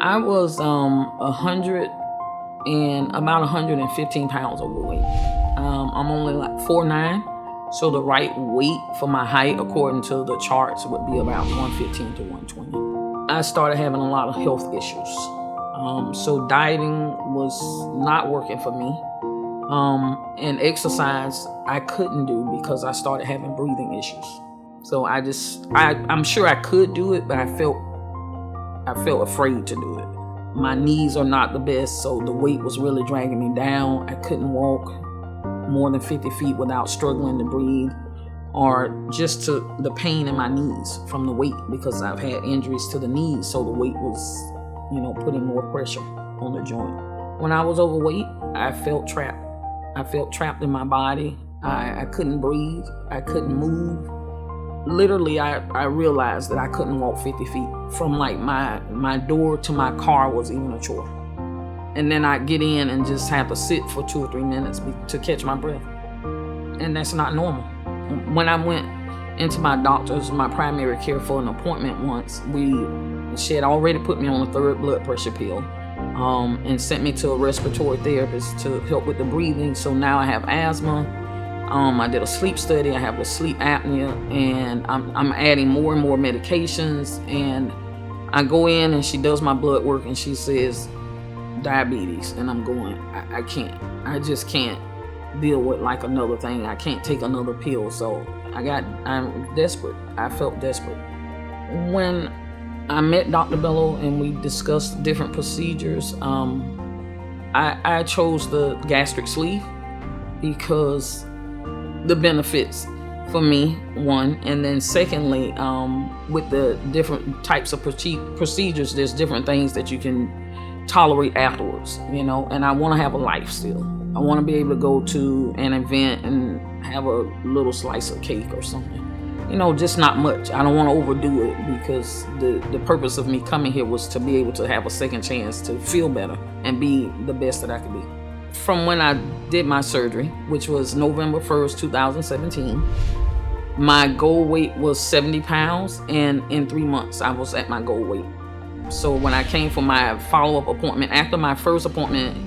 I was 115 pounds overweight. I'm only like 4'9", so the right weight for my height, according to the charts, would be about 115 to 120. I started having a lot of health issues. So dieting was not working for me. And exercise I couldn't do because I started having breathing issues. So I'm sure I could do it, but I felt afraid to do it. My knees are not the best, so the weight was really dragging me down. I couldn't walk more than 50 feet without struggling to breathe, or just to the pain in my knees from the weight, because I've had injuries to the knees, so the weight was, putting more pressure on the joint. When I was overweight, I felt trapped. I felt trapped in my body. I couldn't breathe. I couldn't move. Literally, I realized that I couldn't walk 50 feet. From like my door to my car was even a chore. And then I'd get in and just have to sit for 2 or 3 minutes to catch my breath. And that's not normal. When I went into my doctor's, my primary care, for an appointment once, she had already put me on a 3rd blood pressure pill, and sent me to a respiratory therapist to help with the breathing. So now I have asthma. I did a sleep study. I have a sleep apnea, and I'm adding more and more medications. And I go in and she does my blood work and she says diabetes, and I'm going, I can't. I just can't deal with like another thing. I can't take another pill. So I'm desperate. I felt desperate. When I met Dr. Bello and we discussed different procedures, I chose the gastric sleeve because the benefits for me, one, and then secondly, with the different types of procedures, there's different things that you can tolerate afterwards, and I want to have a life still. I want to be able to go to an event and have a little slice of cake or something, just not much. I don't want to overdo it, because the purpose of me coming here was to be able to have a second chance to feel better and be the best that I could be. From when I did my surgery, which was November 1st, 2017, my goal weight was 70 pounds, and in 3 months I was at my goal weight. So when I came for my follow-up appointment, after my first appointment,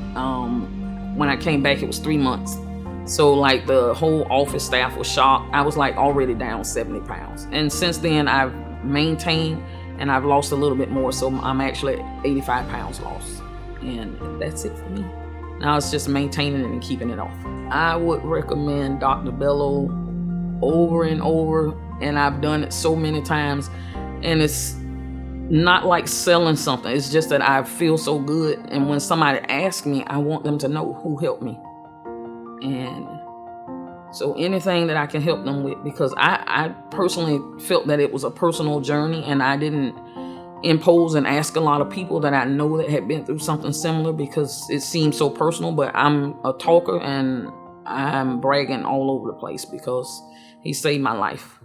when I came back, it was 3 months. So like the whole office staff was shocked. I was like already down 70 pounds. And since then I've maintained, and I've lost a little bit more. So I'm actually at 85 pounds lost. And that's it for me. Now it's just maintaining it and keeping it off. I would recommend Dr. Bello over and over, and I've done it so many times. And it's not like selling something. It's just that I feel so good. And when somebody asks me, I want them to know who helped me. And so anything that I can help them with, because I personally felt that it was a personal journey, and I didn't impose and ask a lot of people that I know that had been through something similar, because it seems so personal. But I'm a talker, and I'm bragging all over the place because he saved my life.